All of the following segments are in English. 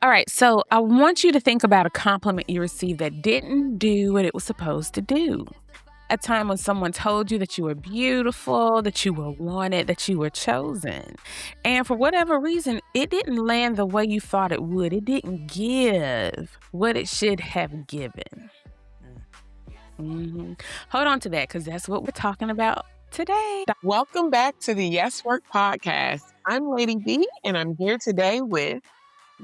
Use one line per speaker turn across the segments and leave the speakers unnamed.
All right, so I want you to think about a compliment you received that didn't do what it was supposed to do. A time when someone told you that you were beautiful, that you were wanted, that you were chosen. And for whatever reason, it didn't land the way you thought it would. It didn't give what it should have given. Hold on to that because that's what we're talking about today.
Welcome back to the Yes Work podcast. I'm Lady B, and I'm here today with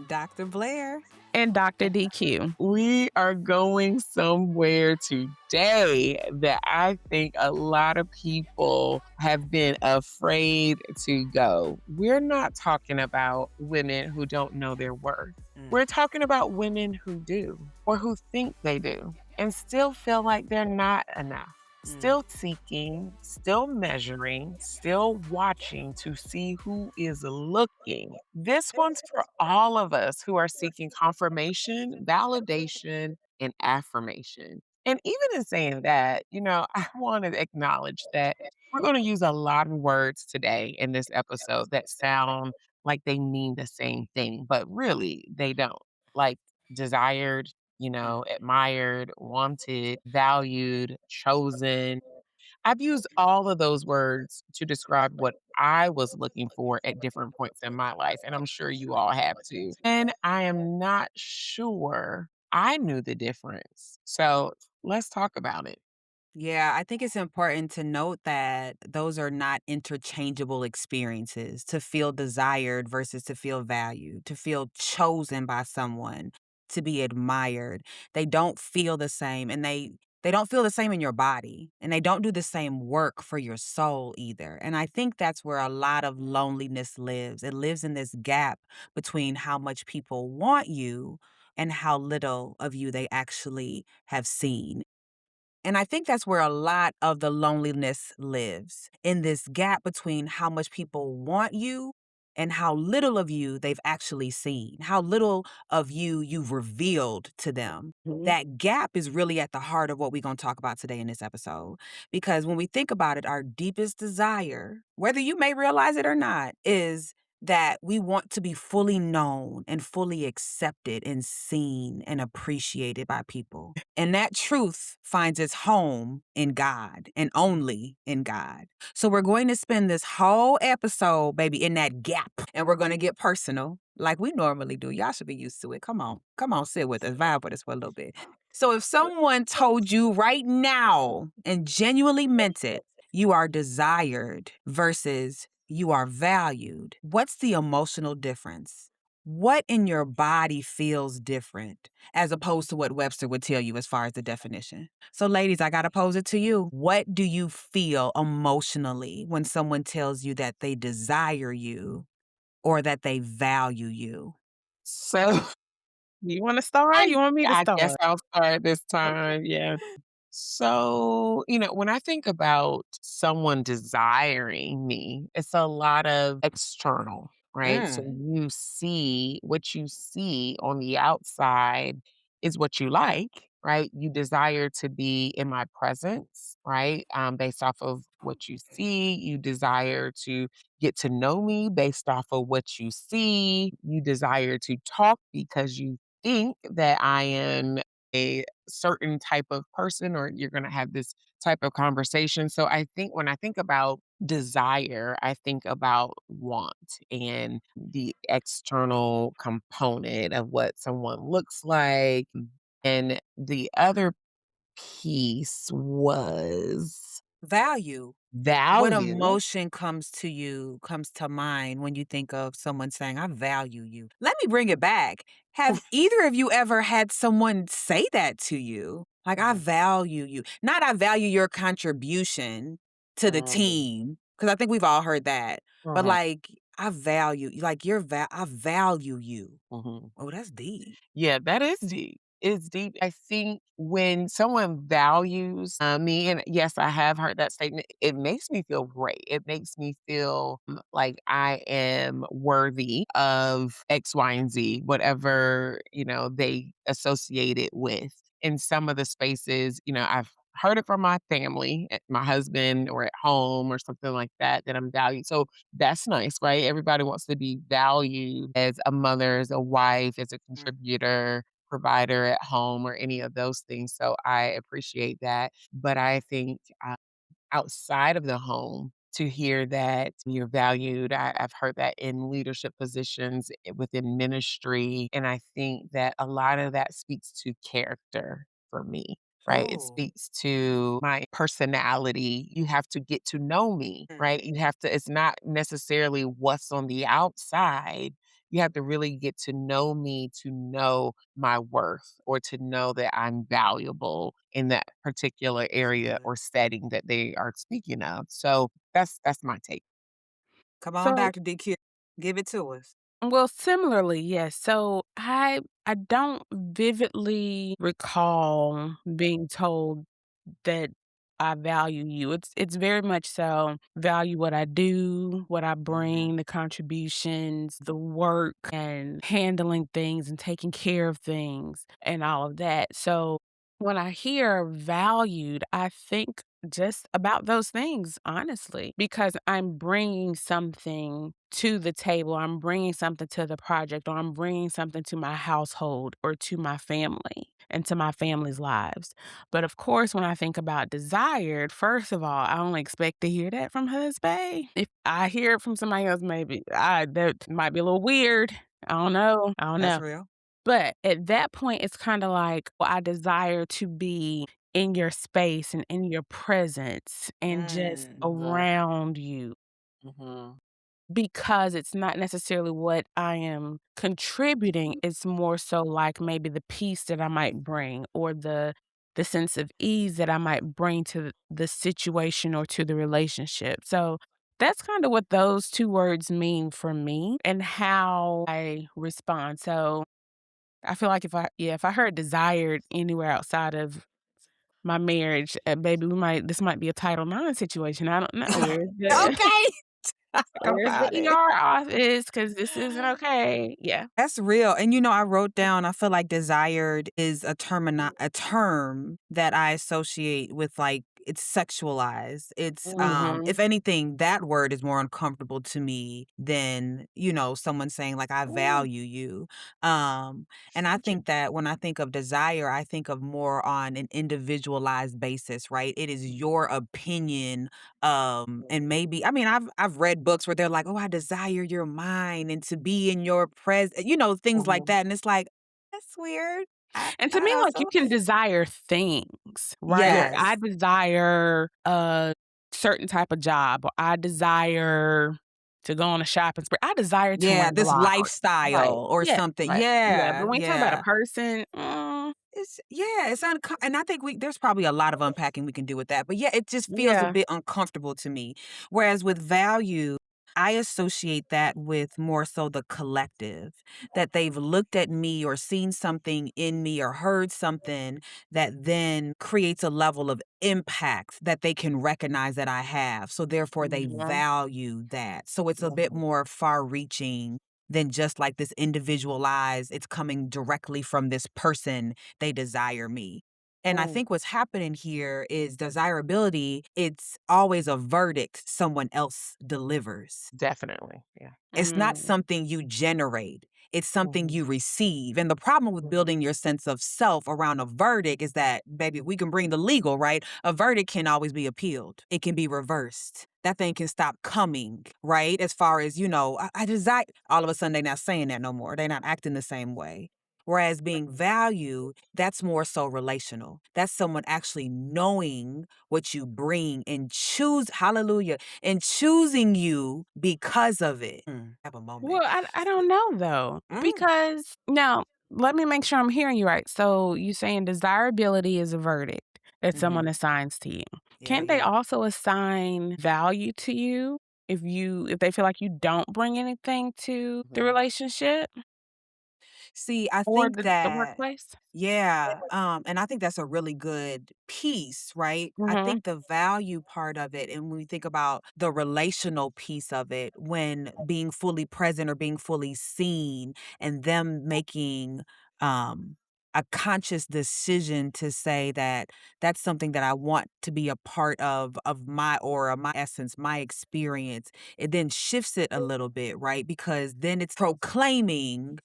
Dr. Blair.
And Dr. DQ.
we are going somewhere today that I think a lot of people have been afraid to go. We're not talking about women who don't know their worth. We're talking about women who do, or who think they do, and still feel like they're not enough. Still seeking, still measuring, still watching to see who is looking. This one's for all of us who are seeking confirmation, validation, and affirmation. And even in saying that, I want to acknowledge that we're going to use a lot of words today in this episode that sound like they mean the same thing, but really they don't. Like desired, admired, wanted, valued, chosen. I've used all of those words to describe what I was looking for at different points in my life. And I'm sure you all have too. And I am not sure I knew the difference. So let's talk about it.
Yeah, I think it's important to note that those are not interchangeable experiences. To feel desired versus to feel valued, to feel chosen by someone, to be admired. They don't feel the same, and they don't feel the same in your body, and they don't do the same work for your soul either. And I think that's where a lot of loneliness lives. It lives in this gap between how much people want you and how little of you they actually have seen. And I think that's where a lot of the loneliness lives, in this gap between how much people want you and how little of you they've actually seen, how little of you you've revealed to them. That gap is really at the heart of what we're going to talk about today in this episode. Because when we think about it, our deepest desire, whether you may realize it or not, is that we want to be fully known and fully accepted and seen and appreciated by people. And that truth finds its home in God and only in God. So we're going to spend this whole episode, baby, in that gap. And we're going to get personal like we normally do. Y'all should be used to it. Come on, sit with us, vibe with us for a little bit. So if someone told you right now and genuinely meant it, you are desired versus you are valued, what's the emotional difference? What in your body feels different as opposed to what Webster would tell you as far as the definition? So, ladies, I got to pose it to you. What do you feel emotionally when someone tells you that they desire you or that they value you?
So
You want to start?
I,
You want me to
I guess
start?
I'll start this time. Yeah. So, when I think about someone desiring me, it's a lot of external, right? So what you see on the outside is what you like, right? You desire to be in my presence, right? Based off of what you see. You desire to get to know me based off of what you see. You desire to talk because you think that I am a certain type of person, or you're going to have this type of conversation. So I think when I think about desire, I think about want and the external component of what someone looks like. And the other piece was
Value. What
value.
emotion comes to mind when you think of someone saying, I value you? Let me bring it back. Have either of you ever had someone say that to you? Like, I value you. Not I value your contribution to the team, because I think we've all heard that. But
Mhm,
like, I value, like, I value you.
mhm.
Oh, that's deep.
Yeah, that is deep. It's deep. I think when someone values me, and yes, I have heard that statement, it makes me feel great. It makes me feel like I am worthy of X, Y, and Z, whatever, they associate it with. In some of the spaces, I've heard it from my family, my husband or at home or something like that, that I'm valued. So that's nice, right? Everybody wants to be valued as a mother, as a wife, as a
Mm.
contributor, provider at home, or any of those things. So I appreciate that. But I think outside of the home, to hear that you're valued. I've heard that in leadership positions within ministry. And I think that a lot of that speaks to character for me, right? It
Oh.
speaks to my personality. You have to get to know me,
Mm.
right? You have to, it's not necessarily what's on the outside. You have to really get to know me to know my worth or to know that I'm valuable in that particular
That's
area
good.
or setting that they are speaking of. So that's my take.
Come on,
So,
Dr. DQ. Give it to us.
well, similarly, yes. So I don't vividly recall being told that I value you. It's very much so value what I do, what I
Mhm.
bring, the contributions, the work and handling things and taking care of things and all of that. So when I hear valued, I think just about those things, honestly, because I'm bringing something to the table. I'm bringing something to the project, or I'm bringing something to my household or to my family and to my family's lives. But of course, when I think about desired, first of all, I only expect to hear that from husband. If I hear it from somebody else, maybe that might be a little weird. I don't know. I don't
That's
know.
real.
But at that point, it's kind of like, well, I desire to be in your space and in your presence and just
Mm.
Mhm,
around you
mhm,
because it's not necessarily what I am contributing. It's more so like maybe the peace that I might bring or the sense of ease that I might bring to the situation or to the relationship. So that's kind of what those two words mean for me and how I respond. So I feel like if I heard desired anywhere outside of my marriage, baby, this might be a Title IX situation. I don't know.
Okay. Talk
Where's the
about it.
ER office? Because this isn't okay. Yeah.
That's real. And I wrote down, I feel like desired is a term that I associate with like it's sexualized. It's
Mhm.
if anything, that word is more uncomfortable to me than, someone saying like I
mm,
value you. Um and I think that when I think of desire, I think of more on an individualized basis, right? It is your opinion and maybe I mean I've read books where they're like, "Oh, I desire your mind and to be in your presence," things like
mhm,
that, and it's like, "That's weird."
And to me,
I
like, you
also
can desire things, right? Like, I
Yes.
desire a certain type of job, or I desire to go on a shopping spree. I desire to
Yeah,
run a
this
lot, or right.
lifestyle or
Yeah,
something.
right. Yeah, but
Yeah,
when you talk about a
yeah.
person,
It's and I think there's probably a lot of unpacking we can do with that, but yeah, it just feels a
yeah.
bit uncomfortable to me. Whereas with value, I associate that with more so the collective, that they've looked at me or seen something in me or heard something that then creates a level of impact that they can recognize that I have. So therefore they
Mhm,
value that. So it's a bit
mhm,
more far reaching than just like this individualized, it's coming directly from this person, they desire me. And I
mm,
think what's happening here is desirability, it's always a verdict someone else delivers.
definitely, yeah.
It's not
mm,
something you generate. It's something
Mhm,
you receive. And the problem with
mhm,
building your sense of self around a verdict is that, baby, we can bring the legal, right? A verdict can always be appealed. It can be reversed. That thing can stop coming, right? As far as, I desire, all of a sudden they're not saying that no more. They're not acting the same way. Whereas being valued, that's more so relational. That's someone actually knowing what you bring and hallelujah, and choosing you because of it. Have a moment.
Well, I don't know though,
Mm,
because now let me make sure I'm hearing you right. So you saying desirability is a verdict that someone
mhm.
assigns to you.
Yeah,
Can't they
yeah.
also assign value to you if they feel like you don't bring anything to the
mhm,
relationship
See, I
or
think
the
that
workplace?
yeah, and I think that's a really good piece, right? I
Mhm.
think the value part of it, and when we think about the relational piece of it, when being fully present or being fully seen, and them making, um a conscious decision to say that that's something that I want to be a part of my aura, my essence, my experience. It then shifts it a little bit, right? Because then it's proclaiming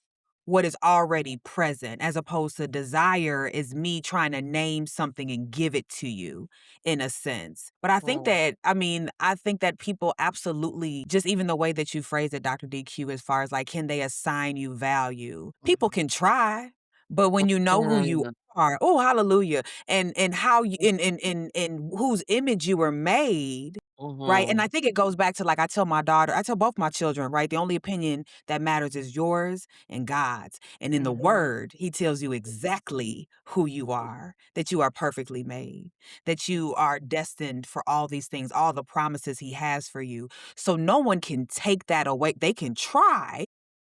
what is already present, as opposed to desire is me trying to name something and give it to you in a sense. But I think
Mm,
that, I mean, I think that people absolutely, just even the way that you phrase it, Dr. DQ, as far as like, can they assign you value? People can try, but when you know who you
mm,
are, oh, hallelujah, and how you in whose image you were made, right? And I
mhm,
think it goes back to, like, I tell both my children, right? The only opinion that matters is yours and God's. And in the
mhm,
word, he tells you exactly who you are, that you are perfectly made, that you are destined for all these things, all the promises he has for you. So no one can take that away. They can try,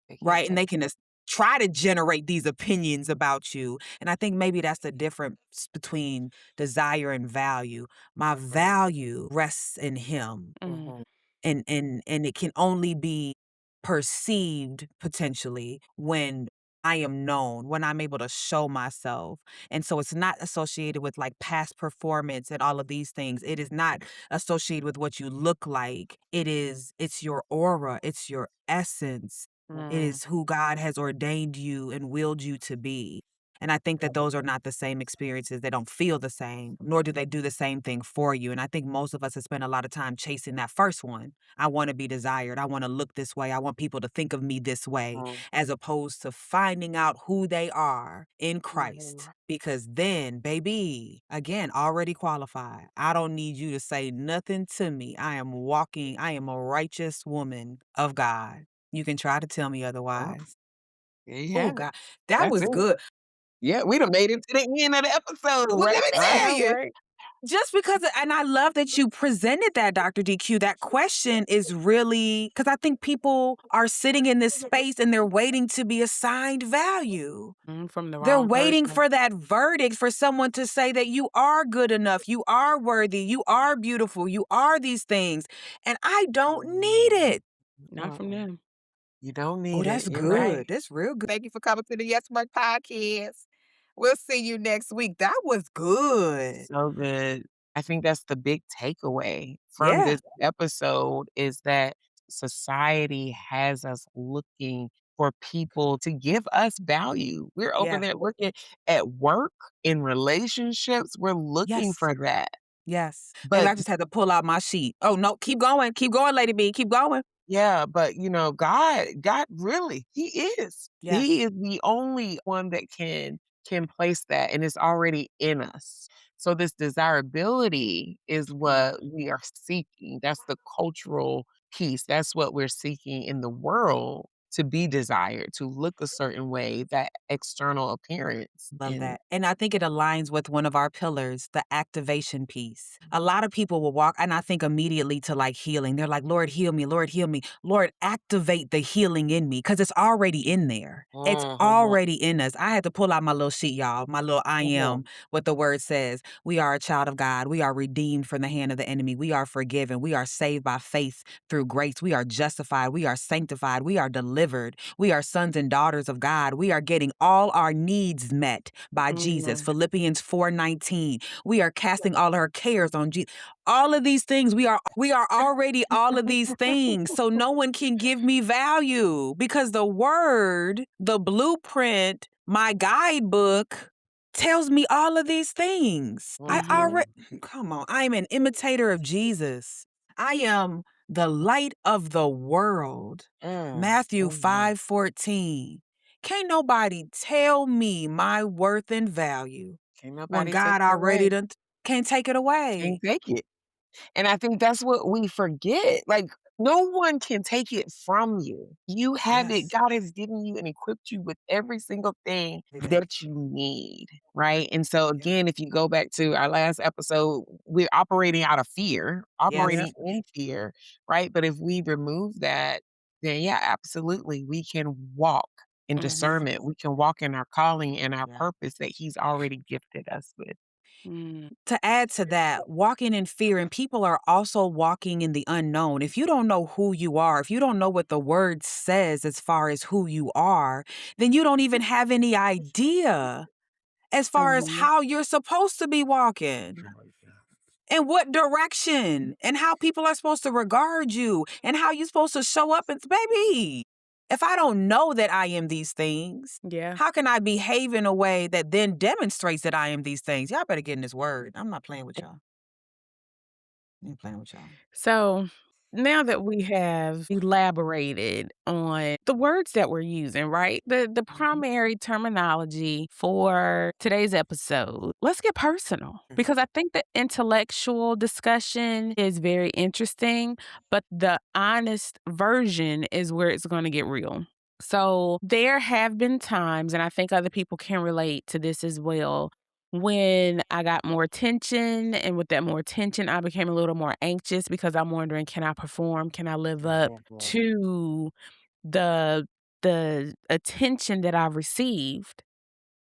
they can't
right? And
take
they can try to generate these opinions about you. And I think maybe that's the difference between desire and value. My
mhm,
value rests in him,
Mm.
mhm,
and it can only be perceived potentially when I am known, when I'm able to show myself. And so it's not associated with like past performance and all of these things. It is not associated with what you look like. It's your aura, it's your essence. It
Mm.
is who God has ordained you and willed you to be. And I think that those are not the same experiences. They don't feel the same, nor do they do the same thing for you. And I think most of us have spent a lot of time chasing that first one. I want to be desired. I want to look this way. I want people to think of me this way,
mhm,
as opposed to finding out who they are in
mhm.
Christ. Because then, baby, again, already qualified. I don't need you to say nothing to me. I am a righteous woman of God. You can try to tell me
Well,
otherwise.
there you
Oh,
have it.
God. That
That's
was
it.
good.
Yeah, we done made it to the end of the episode,
Well, let
right?
me
I
tell
know,
you.
right?
Just because and I love that you presented that, Dr. DQ. That question is really because I think people are sitting in this space and they're waiting to be assigned value.
From the
They're
wrong
waiting
person.
for that verdict for someone to say that you are good enough, you are worthy, you are beautiful, you are these things. And I don't need it.
Not from
Mm-mm.
them.
You don't
Oh,
need it.
that's
You're right.
good. That's real good. Thank you for coming to the Yes Month podcast. We'll see you next week. That was good.
So good. I think that's the big takeaway from
Yeah.
this episode is that society has us looking for people to give us value. We're over
Yeah.
there looking at work, in relationships, we're looking
Yes.
for that.
Yes. Baby,
But
I just had to pull out my sheet. Oh, no, keep going. Keep going, Lady B. Keep going.
yeah, but God really, He is. He
Yes.
is the only one that can place that and it's already in us. So this desirability is
Mm,
what we are seeking. That's the cultural piece. That's what we're seeking in the world to be desired, to look a certain way, that external appearance.
love
And
that. And I think it aligns with one of our pillars, the activation piece. A lot of people will walk, and I think immediately to like healing. They're like, Lord, heal me. Lord, heal me. Lord, activate the healing in me because it's already in there. It's
mhm,
already in us. I had to pull out my little sheet, y'all, my little I am,
mhm,
what the word says. We are a child of God. We are redeemed from the hand of the enemy. We are forgiven. We are saved by faith through grace. We are justified. We are sanctified. We are delivered. We are sons and daughters of God. We are getting all our needs met by Jesus.
Mhm.
Philippians 4:19. We are casting all our cares on Jesus. All of these things, we are already all of these things. So no one can give me value because the word, the blueprint, my guidebook tells me all of these things. I
mhm,
already come on. I am an imitator of Jesus. I am the light of the world. Matthew
mhm.
5:14. Can't nobody tell me my worth and value
Can't
when
nobody take
God
it
already
away.
done can't take it
Can't
away.
take it. And I think that's what we forget. Like, no one can take it from you. You have it.
Yes.
God has given you and equipped you with every single thing
Every day.
that you need. Right. And so,
Yep.
again, if you go back to our last episode, we're operating out of fear,
Yes.
Yep.
operating in fear. Right. But if we remove that, then yeah, absolutely. We can walk in
Mhm.
discernment. We can walk in our calling and our
Yeah.
purpose that He's already gifted us with.
Mm.
To add to that, walking in fear, and people are also walking in the unknown. If you don't know who you are, if you don't know what the word says as far as who you are, then you don't even have any idea as far as
Mhm.
how you're supposed to be walking and what direction and how people are supposed to regard you and how you're supposed to show up. And baby, if I don't know that I am these things,
Yeah.
how can I behave in a way that then demonstrates that I am these things? Y'all better get in this word. I'm not playing with y'all. I ain't playing with y'all.
So now that we have elaborated on the words that we're using, right? The
Mhm.
primary terminology for today's episode, let's get personal
Mhm.
because I think the intellectual discussion is very interesting, but the honest version is where it's going to get real. So there have been times, and I think other people can relate to this as well, when I got more attention, and with that more attention, I became a little more anxious because I'm wondering, can I perform? Can I live up
Mhm.
to the the attention that I've received?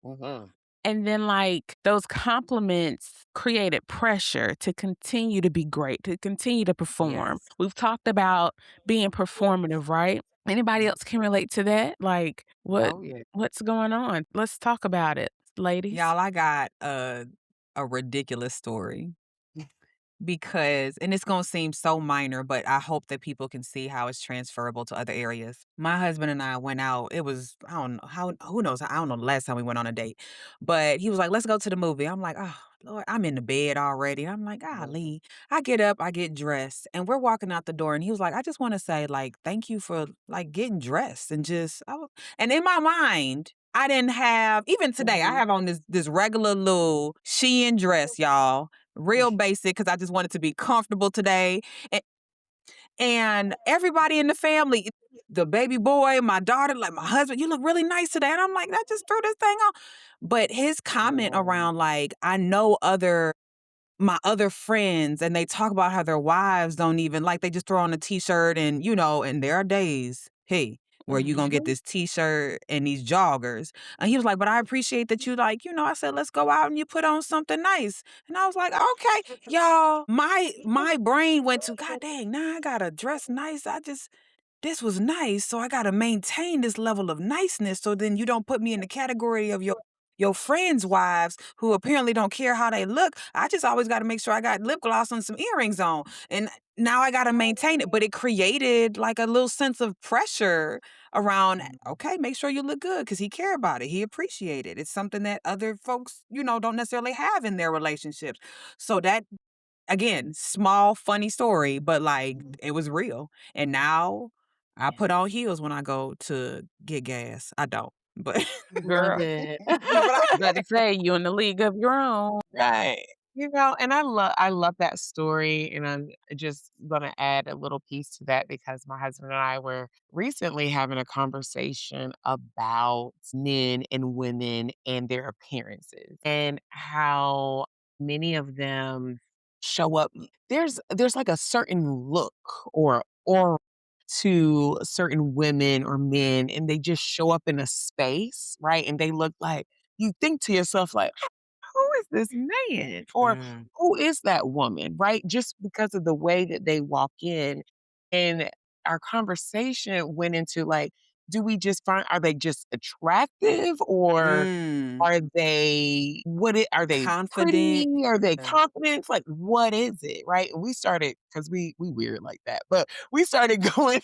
Mhm.
And then, like, those compliments created pressure to continue to be great, to continue to perform.
Yes.
We've talked about being performative, right? Anybody
Mhm.
else can relate to that? Like,
Oh, yeah.
what's going on? Let's talk about it, ladies.
Y'all, I got a ridiculous story. Because and it's gonna seem so minor, but I hope that people can see how it's transferable to other areas. My husband and I went out. It was I don't know how who knows? I don't know the last time we went on a date. But he was like, "Let's go to the movie." I'm like, "Oh, Lord, I'm in the bed already." I'm like, "Golly." I get up, I get dressed, and we're walking out the door and he was like, "I just want to say like thank you for like getting dressed and just and in my mind, I didn't have even today, I
Mhm.
have on this regular little Shein dress, y'all, real basic because I just wanted to be comfortable today. And, and everybody in the family, the baby boy, my daughter, like my husband, you look really nice today. And I'm like, I just threw this thing on. But his comment around, like, I know my other friends and they talk about how their wives don't even like they just throw on a t-shirt and and there are days, hey, where you gonna get
Mhm.
this t-shirt and these joggers. And he was like, but I appreciate that you like, I said, let's go out and you put on something nice. And I was like, okay, y'all, my brain went to God dang, now I gotta dress nice. This was nice, so I gotta maintain this level of niceness so then you don't put me in the category of your friends' wives who apparently don't care how they look. I just always gotta make sure I got lip gloss and some earrings on. And now I gotta maintain it. But it created like a little sense of pressure around, okay, make sure you look good because he care about it. He appreciate it. It's something that other folks, don't necessarily have in their relationships. So that again, small, funny story, but like it was real. And now I
Yeah.
put on heels when I go to get gas. I don't, but
Love
Girl.
it.
but I
About to say you in the league of your own.
Right. And I love that story, and I'm just gonna add a little piece to that because my husband and I were recently having a conversation about men and women and their appearances and how many of them show up. There's like a certain look or to certain women or men, and they just show up in a space, right? And they look like you think to yourself like, who is this man? Or
Mm,
who is that woman, right? Just because of the way that they walk in. And our conversation went into like, do we just find, are they just attractive or
mm,
are they
confident.
pretty? Are they
Yeah,
confident? Like, what is it? Right. And we started, because we weird like that, but we started going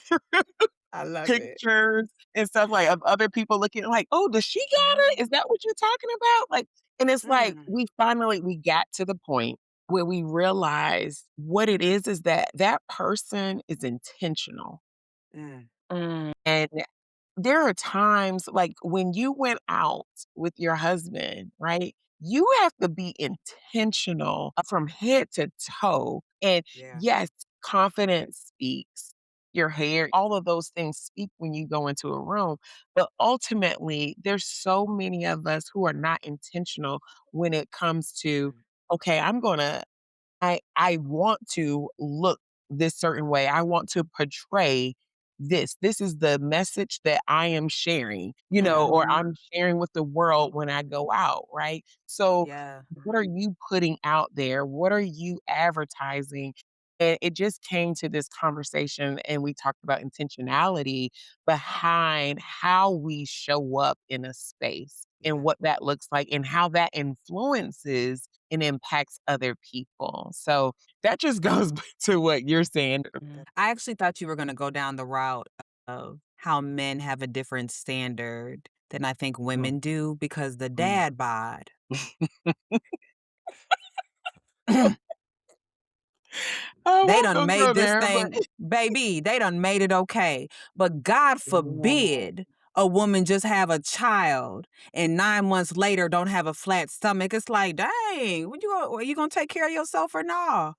I love it.
pictures and stuff like of other people looking like, "Oh, does she got it? Is that what you're talking about?" Like, and it's like
Mm,
we got to the point where we realized what it is that that person is intentional.
mm,
Mm,
And there are times like when you went out with your husband, right? You have to be intentional from head to toe. And
yeah.
yes, confidence speaks. Your hair, all of those things speak when you go into a room. But ultimately, there's so many of us who are not intentional when it comes to,
Mm,
okay, I want to look this certain way. I want to portray this. This is the message that I am sharing, or
mhm.
I'm sharing with the world when I go out, right? So,
yeah.
what are you putting out there? What are you advertising? And it just came to this conversation, and we talked about intentionality behind how we show up in a space and
Yeah.
what that looks like and how that influences and impacts other people. So that just goes back to what you're saying.
I actually thought you were gonna go down the route of how men have a different standard than I think
Mm,
women do because the
mm.
dad bod,
I
they
won't
done
go
made this
there, but
thing baby, they done made it okay. But God
mm,
forbid a woman just have a child and 9 months later don't have a flat stomach. It's like, "Dang, what you gonna are you gonna take care of yourself or no?"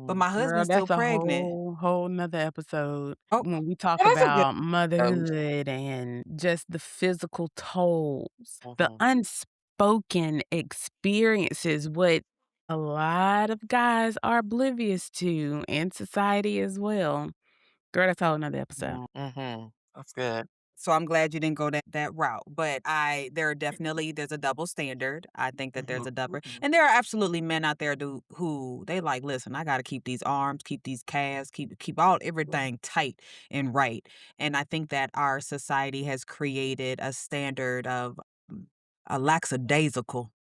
But
mm.
my
Girl,
husband's still
that's a
pregnant.
whole 'nother episode
Oh,
when we talk
That's a good
about
approach.
motherhood and just the physical tolls, the
Mhm.
unspoken experiences, what a lot of guys are oblivious to, and society as well. Girl, that's a whole 'nother episode.
Mhm. That's good.
so I'm glad you didn't go that route. But there are definitely there's a double standard. I think that there's
Mhm.
a double, and there are absolutely men out there who they like. Listen, I got to keep these arms, keep these calves, keep all everything tight and right. And I think that our society has created a standard of a lackadaisical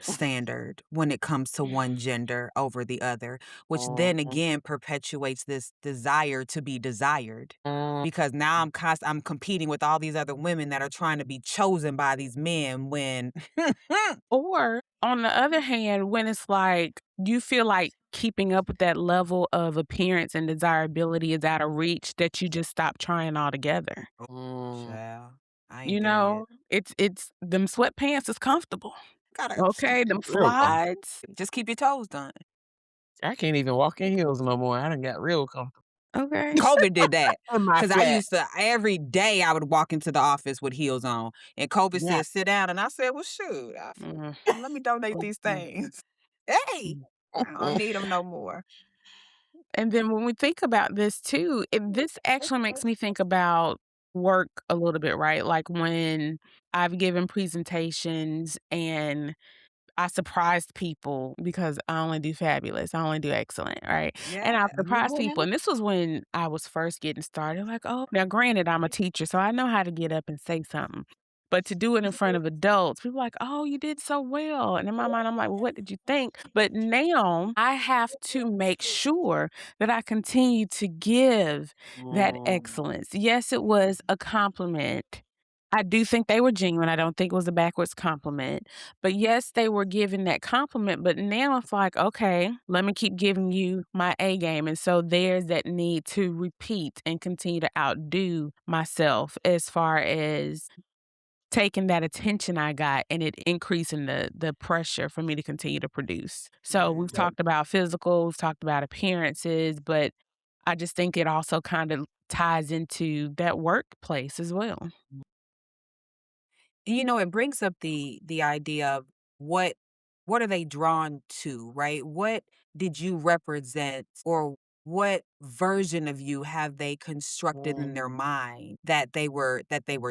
standard when it comes to one gender over the other, which then
Mhm.
again perpetuates this desire to be desired.
Mm.
Because now I'm competing with all these other women that are trying to be chosen by these men when
Or on the other hand, when it's like you feel like keeping up with that level of appearance and desirability is out of reach that you just stop trying altogether.
Mm.
Child, I
You
ain't there yet.
know, it's them sweatpants is comfortable.
Gotta
Okay, them
Real comfortable.
slides.
just keep your toes done.
I can't even walk in heels no more. I done got real comfortable
Okay.
Kobe did that
in my
because I
flat.
used to every day I would walk into the office with heels on, and Kobe
Yeah.
said, "Sit down," and I said, "Well, shoot,
Mm,
let me donate these
Mhm.
things." Hey, I don't
Mhm.
need them no more.
and then when we think about this too, this actually makes me think about work a little bit, right? Like when I've given presentations and I surprised people because I only do fabulous, I only do excellent, right? And I
Yeah.
surprised people, and this was when I was first getting started, like, "Oh" now granted, I'm a teacher, so I know how to get up and say something, but to do it in front of adults, people like, "Oh, you did so well," and in my mind, I'm like, "Well, what did you think?" But now I have to make sure that I continue to give that
Mm.
excellence. Yes, it was a compliment. I do think they were genuine, I don't think it was a backwards compliment. But yes, they were giving that compliment, but now it's like, okay, let me keep giving you my A game. And so there's that need to repeat and continue to outdo myself as far as taking that attention I got and it increasing the pressure for me to continue to produce. So we've
Yeah.
talked about physical, we've talked about appearances, but I just think it also kind of ties into that workplace as well.
It brings up the idea of what what are they drawn to, right? What did you represent, or what version of you have they constructed in their
Mm.
mind that they were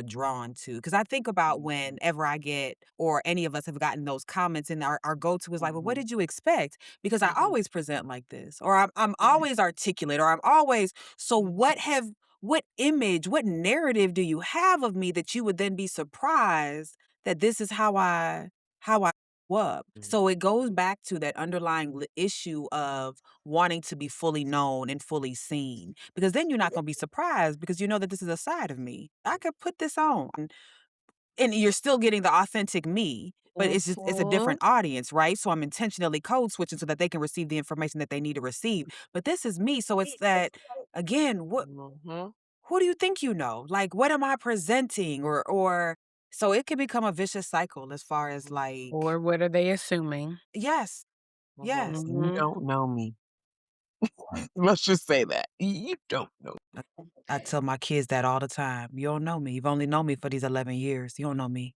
drawn to? Because I think about whenever I get or any of us have gotten those comments, and our go-to is like, well, what
Mhm.
did you expect? Because I
Mhm.
always present like this, or I'm
Mhm.
always articulate, or I'm always so what image, what narrative do you have of me that you would then be surprised that this is how I show up? So it goes back to that underlying issue of wanting to be fully known and fully seen. Because then you're not going to be surprised because you know that this is a side of me. I could put this on. And you're still getting the authentic me, but it's a
Mhm.
different audience, right? So I'm intentionally code switching so that they can receive the information that they need to receive. But this is me. So it's that again,
Mhm.
who do you think you know? Like, what am I presenting? Or so it can become a vicious cycle as far as like,
Or what are they assuming?
yes,
Mhm.
yes.
You
Mhm.
don't know me. Let's just say that. You don't know.
I, I tell my kids that all the time. You don't know me. You've only known me for these 11 years. You don't know me.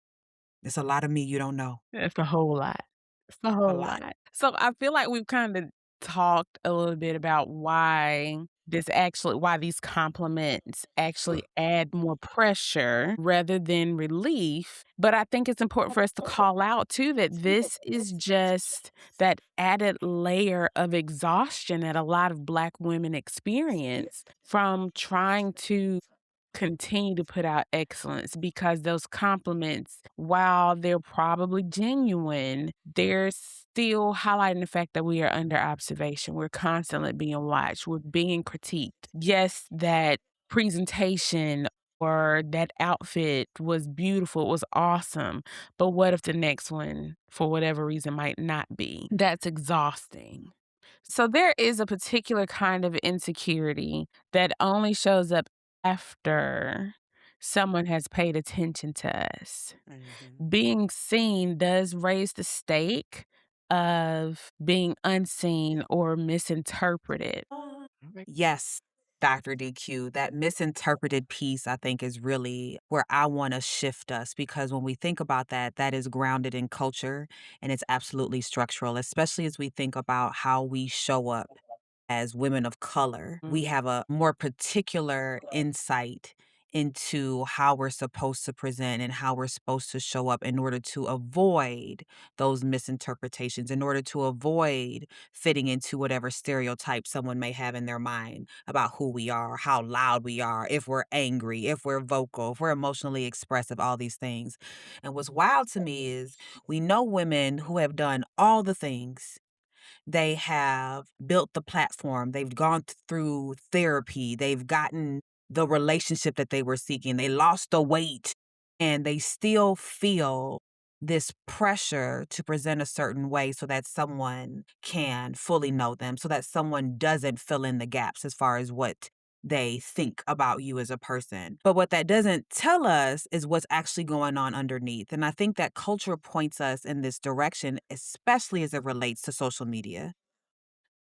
There's a lot of me you don't know.
It's a whole lot. It's a
A
whole
lot.
lot. So I feel like we've kinda talked a little bit about why This actually why these compliments actually add more pressure rather than relief. But I think it's important for us to call out too that this is just that added layer of exhaustion that a lot of Black women experience from trying to continue to put out excellence because those compliments, while they're probably genuine, they're still highlighting the fact that we are under observation. We're constantly being watched. We're being critiqued. Yes, that presentation or that outfit was beautiful, it was awesome. But what if the next one, for whatever reason, might not be? That's exhausting. So there is a particular kind of insecurity that only shows up after someone has paid attention to us.
Mhm.
Being seen does raise the stake of being unseen or misinterpreted.
Okay.
Yes, Dr. DQ, that misinterpreted piece, I think, is really where I want to shift us because when we think about that, that is grounded in culture and it's absolutely structural, especially as we think about how we show up as women of color. We
Mhm.
have a more particular insight into how we're supposed to present and how we're supposed to show up in order to avoid those misinterpretations, in order to avoid fitting into whatever stereotype someone may have in their mind about who we are, how loud we are, if we're angry, if we're vocal, if we're emotionally expressive, all these things. And what's wild to me is we know women who have done all the things. They have built the platform, they've gone through therapy, they've gotten the relationship that they were seeking, they lost the weight, and they still feel this pressure to present a certain way so that someone can fully know them, so that someone doesn't fill in the gaps as far as what they think about you as a person. But what that doesn't tell us is what's actually going on underneath. And I think that culture points us in this direction, especially as it relates to social media.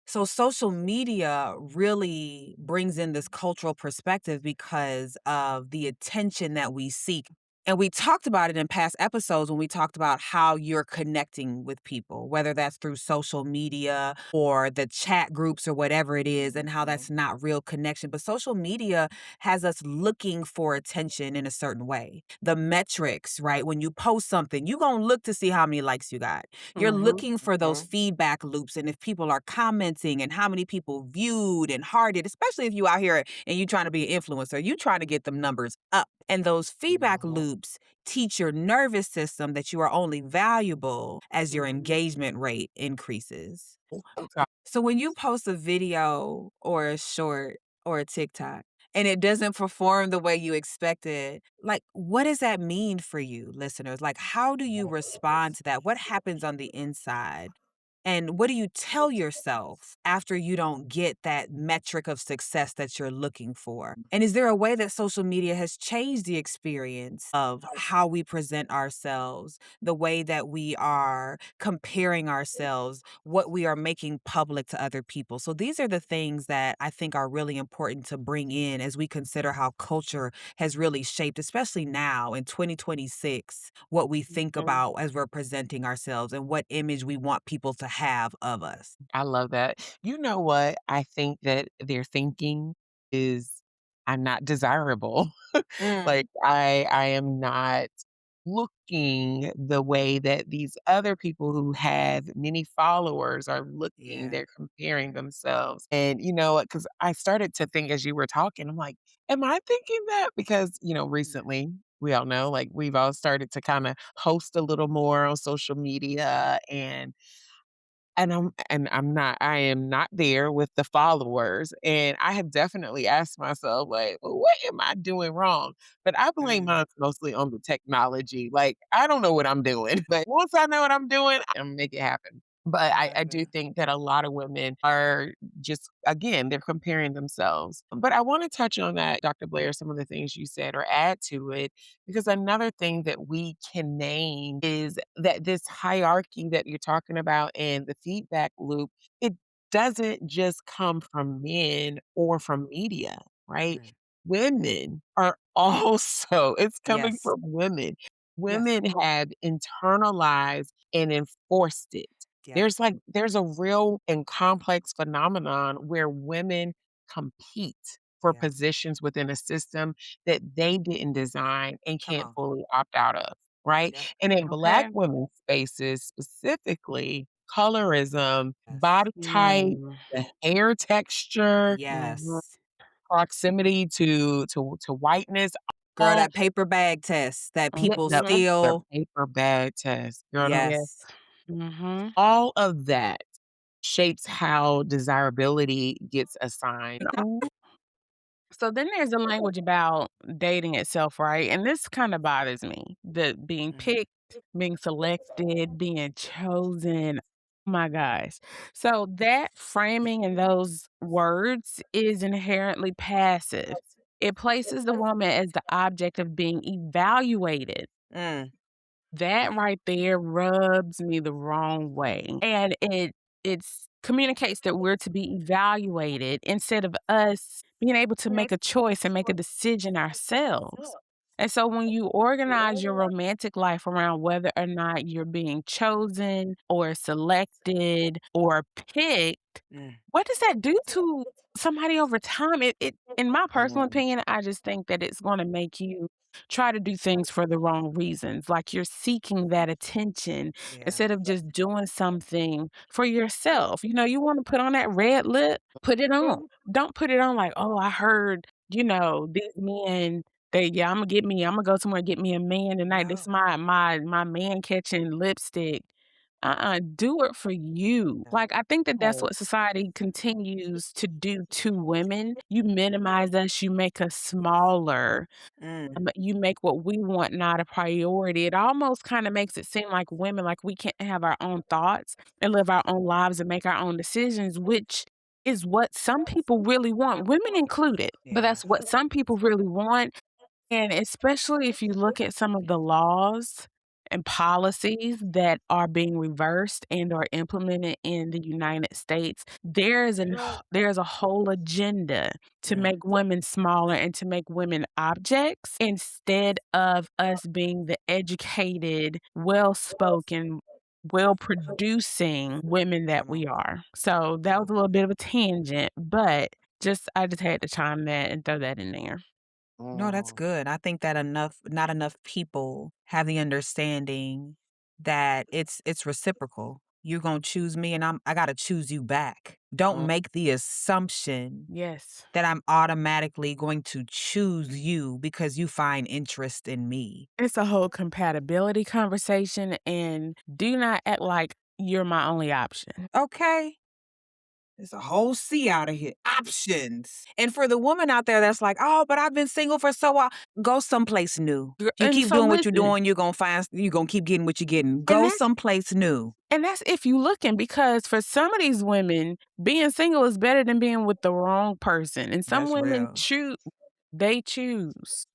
So social media really brings in this cultural perspective because of the attention that we seek. And we talked about it in past episodes when we talked about how you're connecting with people, whether that's through social media or the chat groups or whatever it is, and how that's not real connection. But social media has us looking for attention in a certain way. The metrics, right? When you post something, you're going to look to see how many likes you got. You're
Mhm,
looking for those
mhm.
feedback loops and if people are commenting and how many people viewed and hearted, especially if you out here and you trying to be an influencer, you trying to get them numbers up. And those feedback loops teach your nervous system that you are only valuable as your engagement rate increases.
Okay.
So when you post a video or a short or a TikTok and it doesn't perform the way you expected, like what does that mean for you, listeners? Like how do you respond to that? What happens on the inside? And what do you tell yourself after you don't get that metric of success that you're looking for? And is there a way that social media has changed the experience of how we present ourselves, the way that we are comparing ourselves, what we are making public to other people? So these are the things that I think are really important to bring in as we consider how culture has really shaped, especially now in 2026, what we think
Mhm.
about as we're presenting ourselves and what image we want people to have of us.
I love that. You know what? I think that their thinking is I'm not desirable.
Mm,
Like I am not looking the way that these other people who have many followers are looking.
yeah.
They're comparing themselves. And you know what? Because I started to think as you were talking, I'm like, am I thinking that? Because,
Mm,
recently we all know, like we've all started to kind of post a little more on social media I am not there with the followers, and I have definitely asked myself, like, "Well, what am I doing wrong?" But I blame
mm,
mine mostly on the technology, like, I don't know what I'm doing, but once I know what I'm doing, I'm make it happen. But I do
yeah.
think that a lot of women are just again, they're comparing themselves. But I wanna touch on that, Dr. Blair, some of the things you said or add to it, because another thing that we can name is that this hierarchy that you're talking about and the feedback loop, it doesn't just come from men or from media, right?
Mm,
Women are also, it's coming
yes.
from women.
Yes.
Women have internalized and enforced it.
Yep.
There's a real and complex phenomenon where women compete for
Yeah.
positions within a system that they didn't design and
Come
can't
on.
fully opt out of, right?
Yep.
And in Black
Okay.
women's spaces, specifically, colorism,
Yes.
body type,
Mm.
the hair texture,
Mhm.
Yes.
proximity to whiteness,
Girl,
all
that paper bag test that people
the
Mhm.
still
paper bag test, girl, don't get
yes.
Mhm.
all of that shapes how desirability gets assigned. Oh,
So then there's the language about dating itself, right? And this kind of bothers me. The being
Mhm.
picked, being selected, being chosen. Oh my gosh. So that framing in those words is inherently passive. It places the woman as the object of being evaluated.
Mm.
That right there rubs me the wrong way, and it's communicates that we're to be evaluated instead of us being able to make a choice and make a decision ourselves. And so when you organize your romantic life around whether or not you're being chosen or selected or picked,
Mm.
what does that do to somebody over time? It in my personal
mm,
opinion, I just think that it's gonna make you try to do things for the wrong reasons. Like you're seeking that attention
Yeah.
instead of just doing something for yourself. You know, you want to put on that red lip, put it on. Don't put it on like, oh, I heard, these men I'm gonna go somewhere and get me a man tonight. This is
No.
my man catching lipstick. Do it for you.
Yeah.
Like, I think that that's what society continues to do to women. You minimize us, you make us smaller,
Mm.
you make what we want not a priority. It almost kinda makes it seem like women, like we can't have our own thoughts and live our own lives and make our own decisions, which is what some people really want, women included, but
Yeah.
that's what some people really want, and especially if you look at some of the laws and policies that are being reversed and or implemented in the United States, there's a whole agenda to
Mm.
make women smaller and to make women objects instead of us being the educated, well-spoken, well-producing women that
Come
we
on.
are. So that was
So
a little bit of a tangent, but I just had to chime that and throw that in there.
no, that's
mm.
good. I think that not enough people have the understanding that it's reciprocal. You're gonna choose me and I gotta choose you back. Don't
Mm,
make the assumption
Yes.
that I'm automatically going to choose you because you find interest in me.
It's a whole compatibility conversation, and do not act like you're my only option.
Okay. There's a whole sea out of here. Options. And for the woman out there that's like, oh, but I've been single for so long, go someplace new.
Gir
You
and
keep
so
doing what you're
listen,
doing, you're gonna keep getting what you're getting.
and
Go
that's
someplace new.
and that's if you looking, because for some of these women, being single is better than being with the wrong person, and some
That's
women
real.
choose.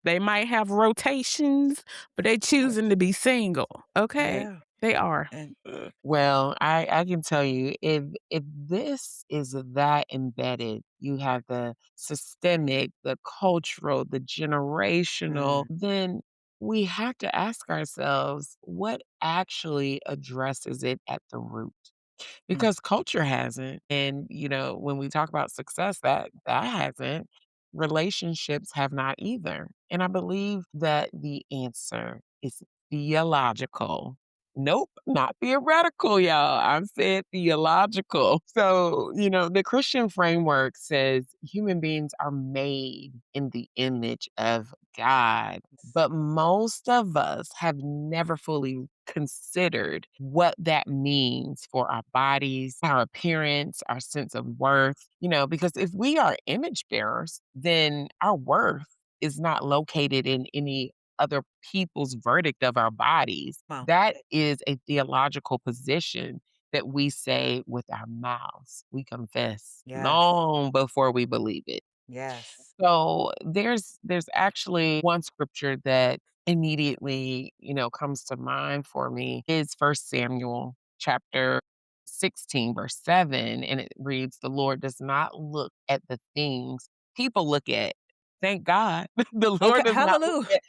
They might have rotations, but they choosing to be single, okay?
Yeah.
They are.
And
well, I can tell you if this is that embedded, you have the systemic, the cultural, the generational,
mm,
then we have to ask ourselves what actually addresses it at the root.
mm,
Because culture hasn't. And, when we talk about success, that hasn't. Relationships have not either. And I believe that the answer is theological. Nope, not theoretical, y'all. I'm saying theological. So, the Christian framework says human beings are made in the image of God. But most of us have never fully considered what that means for our bodies, our appearance, our sense of worth, because if we are image bearers, then our worth is not located in any other people's verdict of our bodies.
well,
That is a theological position that we say with our mouths. We confess
yes.
long before we believe it.
Yes.
So there's actually one scripture that immediately, comes to mind for me is First Samuel chapter 16 verse 7, and it reads, "The Lord does not look at the things people look at." Thank God. The
Okay.
Lord does not look
Hallelujah.
at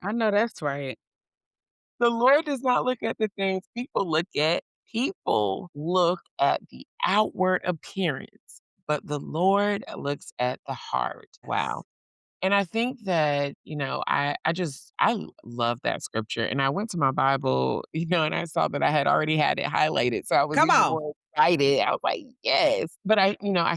I know that's right.
the Lord does not look at the things people look at. People look at the outward appearance, but the Lord looks at the heart. Wow.
Yes.
And I think that, love that scripture. And I went to my Bible, and I saw that I had already had it highlighted. So I was
Come
even
on.
more excited. I was like, yes. But I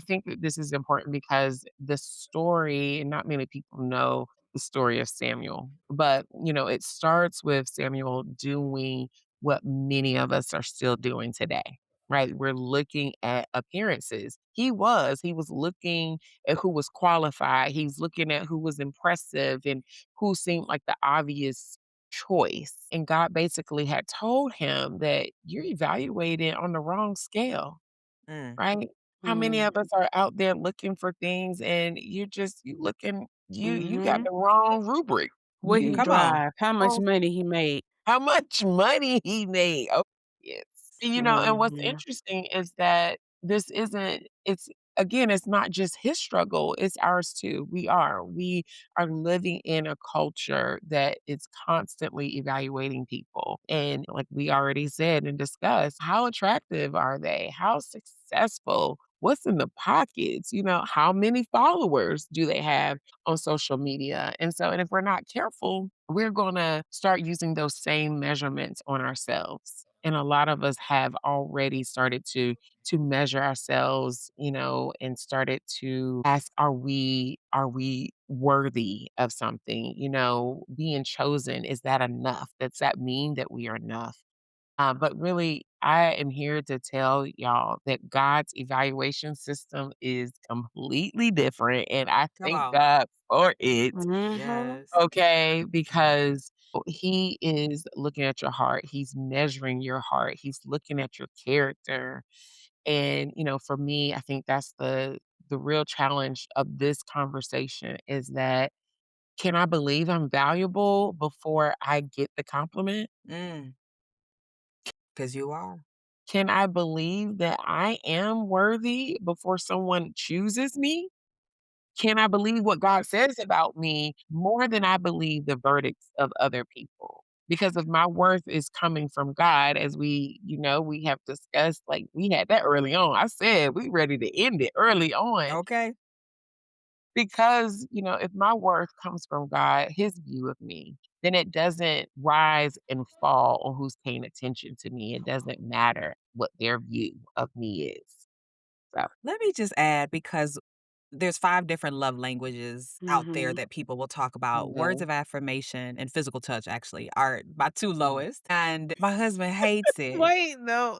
think that this is important because the story, and not many people know the story of Samuel, but it starts with Samuel doing what many of us are still doing today. Right. We're looking at appearances. He was looking at who was qualified. He's looking at who was impressive and who seemed like the obvious choice. And God basically had told him that you're evaluated on the wrong scale,
Mm.
right? How many
Mm,
of us are out there looking for things and you got
mhm.
the wrong rubric.
What he
Come on.
drive, how much money he make.
How much money he made. Oh, yes. And what's
Mhm.
interesting is that this isn't it's again, it's not just his struggle, it's ours too. We are living in a culture that is constantly evaluating people. And like we already said and discussed, how attractive are they? How successful? What's in the pockets? How many followers do they have on social media? And if we're not careful, we're going to start using those same measurements on ourselves. And a lot of us have already started to measure ourselves, and started to ask, are we worthy of something? Being chosen, is that enough? Does that mean that we are enough? But really, I am here to tell y'all that God's evaluation system is completely different, and I
Come
thank
on.
God for it.
Mhm.
Yes.
Okay, because he is looking at your heart. He's measuring your heart. He's looking at your character. And, for me, I think that's the real challenge of this conversation is that can I believe I'm valuable before I get the compliment?
Mm. 'Cause you are.
Can I believe that I am worthy before someone chooses me? Can I believe what God says about me more than I believe the verdicts of other people? Because if my worth is coming from God, as we have discussed, like we had that early on. I said we ready to end it early on
Okay.
because, if my worth comes from God, his view of me, then it doesn't rise and fall on who's paying attention to me. It doesn't matter what their view of me is. So,
Let me just add because there's 5 different love languages out there
Mhm.
that people will talk about. Words
mhm,
of affirmation and physical touch actually are my 2
mhm.
lowest, and my husband hates it.
Wait, no.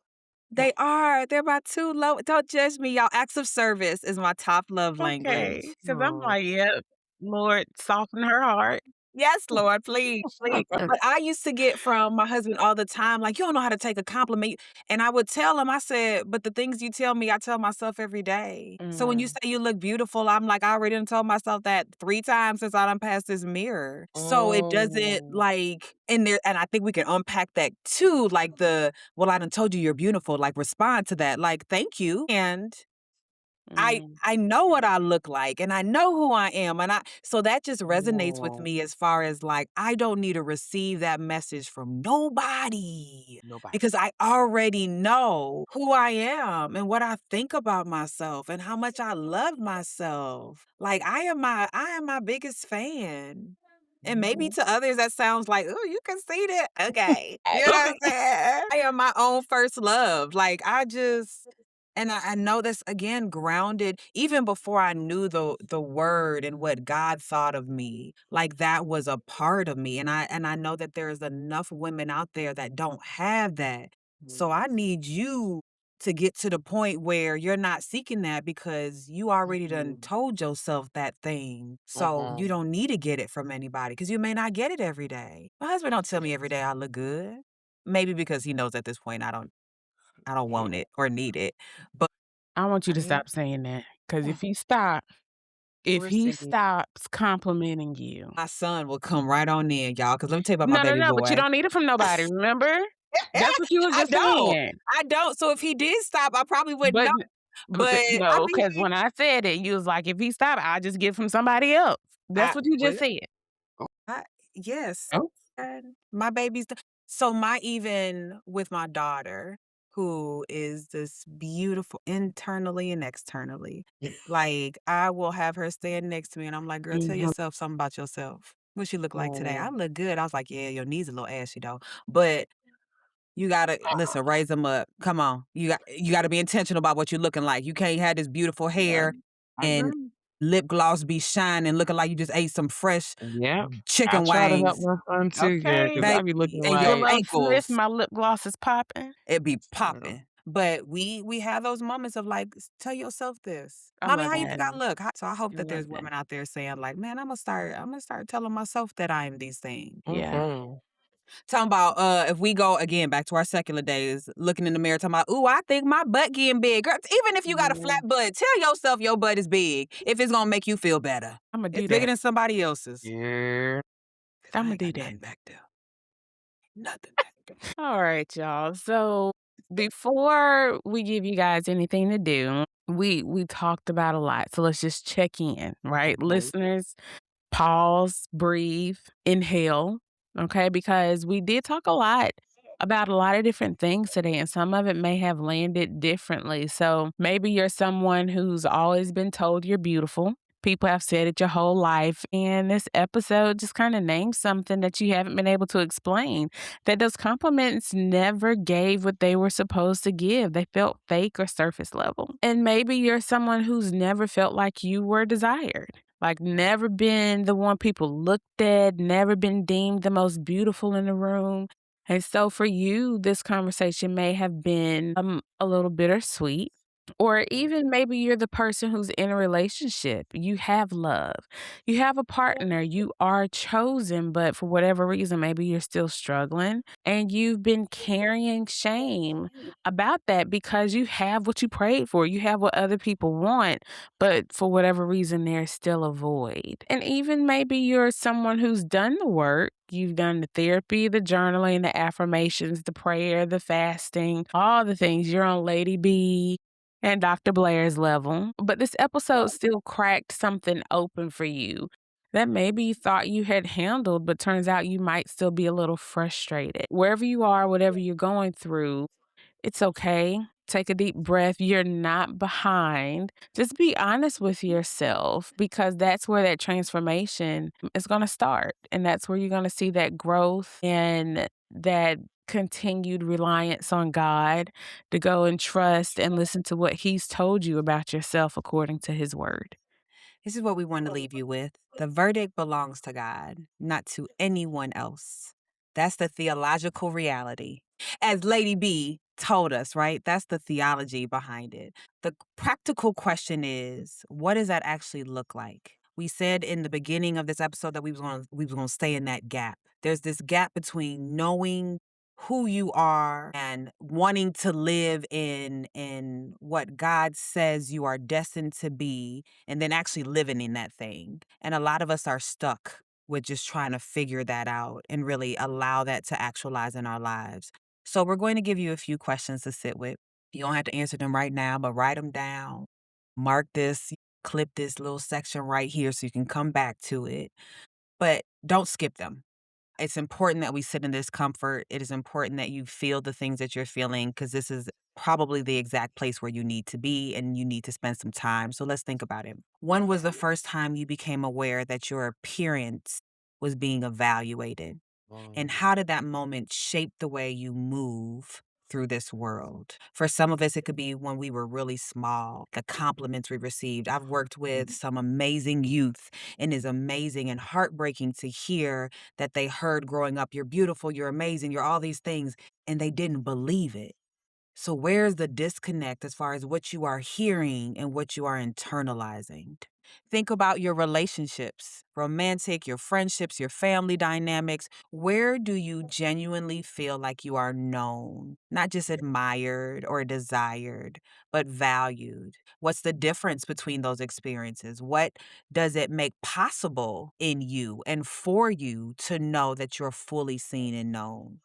They are. They're my 2 low don't judge me, y'all. Acts of service is my top love language.
Okay, because 'cause I'm
Oh.
like, "Yep, Lord, soften her heart."
Yes, Lord, please, please. But I used to get from my husband all the time, like, "You don't know how to take a compliment." And I would tell him, I said, "But the things you tell me, I tell myself every day. So when you
Mhm.
say you look beautiful, I'm like, I already done told myself that 3 times since I done passed this mirror." So it doesn't
Mm,
like and I think we can unpack that too, like "Well, I done told you you're beautiful," like, respond to that, like, "Thank you." And
Mhm.
I know what I look like and I know who I am and I so that just resonates with
no,
me as far as like I don't need to receive that message from nobody
nobody.
because I already know who I am and what I think about myself and how much I love myself. Like I am my biggest fan. And maybe
Mhm.
to others that sounds like, "Oh, you can see that." Okay. You know what I'm saying? I am my own first love. Like I just and I know this again grounded even before I knew the word and what God thought of me. Like that was a part of me. And I know that there's enough women out there that don't have that. So I need you to get to the point where you're not seeking that because you already done
Mhm,
told yourself that thing. So you
mhm.
don't need to get it from anybody because you may not get it every day. My husband don't tell me every day I look good. Maybe because he knows at this point I don't want it or need it. But
I want you to
Right?
stop saying that, because
Mm,
if
we're
he
singing.
stops complimenting you.
my son will come right on in, y'all. Cause let me tell you about my
No, no,
baby
no, but you
boy.
don't need it from nobody, remember? That's what you was
I
just
don't.
saying.
I don't. So if he did stop, I probably wouldn't
But
know. But I
no,
think
because when I said it, you was like, "If he stop, I just get from somebody else." That's
I
what you
well,
just said.
I yes.
Oh,
And my baby's the so my even with my daughter, who is this beautiful internally and externally. Like, I will have her stand next to me and I'm like, girl, tell
Mhm.
yourself something about yourself. What you look like today? I
Mm.
look good. I was like, yeah, your knees a little ashy though. But you gotta listen, raise them up. Come on. You gotta be intentional about what you're looking like. You can't have this beautiful
Yeah,
hair
I
and
agree.
lip gloss be shining, looking like you just ate some fresh
Yep. I
chicken
try to help
wings.
my son too, girl,
Okay.
because I
Baby,
be looking
and your
like
Willow Smith,
ankles,
my lip gloss is popping.
it be
mm,
popping. But we have those moments of like, tell yourself this.
I
Mommy,
love
how you
that.
think I look? So I hope
I
that
love
there's
that.
women out there saying, like, man, I'm gonna start telling myself that I am these things.
Yeah.
mhm.
Talking about if we go again back to our secular days, looking in the mirror, talking about, ooh, I think my butt getting big. Girl, even if you got a flat
Mhm.
butt, tell yourself your butt is big if it's gonna make you feel better.
Imma
It's
do
bigger
that.
than somebody else's.
Yeah.
'Cause I
Imma
ain't
do
got
that.
nothing back there. Nothing back there.
All right, y'all. So before we give you guys anything to do, we talked about a lot. So let's just check in, right?
Okay.
Listeners, pause, breathe, inhale, okay? Because we did talk a lot about a lot of different things today, and some of it may have landed differently. So maybe you're someone who's always been told you're beautiful. People have said it your whole life, and this episode just kind of names something that you haven't been able to explain. That those compliments never gave what they were supposed to give. They felt fake or surface level. And maybe you're someone who's never felt like you were desired. Like, never been the one people looked at, never been deemed the most beautiful in the room. And so for you, this conversation may have been a little bittersweet. Or even maybe you're the person who's in a relationship. You have love. You have a partner. You are chosen, but for whatever reason, maybe you're still struggling. And you've been carrying shame about that because you have what you prayed for. You have what other people want, but for whatever reason, there's still a void. And even maybe you're someone who's done the work. You've done the therapy, the journaling, the affirmations, the prayer, the fasting, all the things. You're on Lady B and Dr. Blair's level. But this episode still cracked something open for you that maybe you thought you had handled, but turns out you might still be a little frustrated. Wherever you are, whatever you're going through, it's okay. Take a deep breath. You're not behind. Just be honest with yourself because that's where that transformation is going to start. And that's where you're going to see that growth and that continued reliance on God to go and trust and listen to what He's told you about yourself according to His word.
This is what we want to leave you with. The verdict belongs to God, not to anyone else. That's the theological reality. As Lady B told us, right? That's the theology behind it. The practical question is, what does that actually look like? We said in the beginning of this episode that we was going to stay in that gap. There's this gap between knowing who you are and wanting to live in what God says you are destined to be and then actually living in that thing. And a lot of us are stuck with just trying to figure that out and really allow that to actualize in our lives. So we're going to give you a few questions to sit with. You don't have to answer them right now, but write them down. Mark this, clip this little section right here so you can come back to it. But don't skip them. It's important that we sit in this comfort. It is important that you feel the things that you're feeling because this is probably the exact place where you need to be and you need to spend some time. So let's think about it. When was the first time you became aware that your appearance was being evaluated? And how did that moment shape the way you move through this world? For some of us, it could be when we were really small, the compliments we received. I've worked with some amazing youth, and it's amazing and heartbreaking to hear that they heard growing up, you're beautiful, you're amazing, you're all these things, and they didn't believe it. So, where's the disconnect as far as what you are hearing and what you are internalizing? Think about your relationships, romantic, your friendships, your family dynamics. Where do you genuinely feel like you are known, not just admired or desired, but valued? What's the difference between those experiences? What does it make possible in you and for you to know that you're fully seen and known?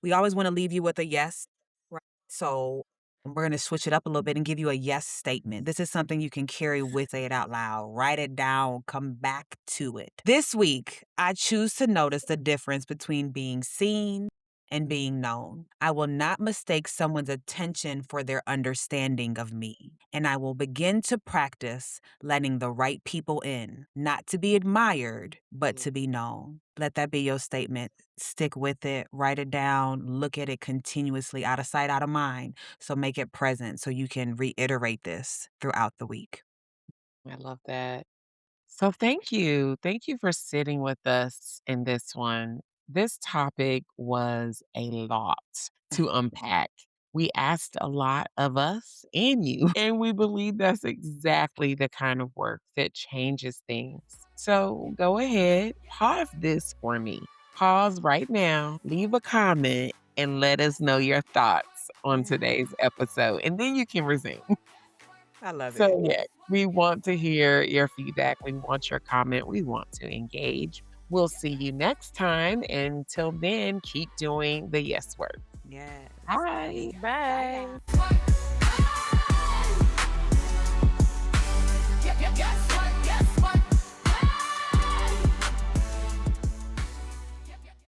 We always want to leave you with a yes. Right. So we're going to switch it up a little bit and give you a yes statement. This is something you can carry with, say it out loud, write it down, come back to it. This week, I choose to notice the difference between being seen and being known. I will not mistake someone's attention for their understanding of me. And I will begin to practice letting the right people in, not to be admired, but to be known. Let that be your statement. Stick with it, write it down, look at it continuously, out of sight, out of mind. So make it present so you can reiterate this throughout the week.
I love that. So thank you. Thank you for sitting with us in this one. This topic was a lot to unpack. We asked a lot of us and you, and we believe that's exactly the kind of work that changes things. So go ahead, pause this for me. Pause right now, leave a comment, and let us know your thoughts on
Yeah,
today's episode. And then you can resume.
I love
So,
it.
yeah, we want to hear your feedback. We want your comment. We want to engage. We'll see you next time. Until then, keep doing the yes work.
Yes.
Bye.
Bye,
Bye.
y'all.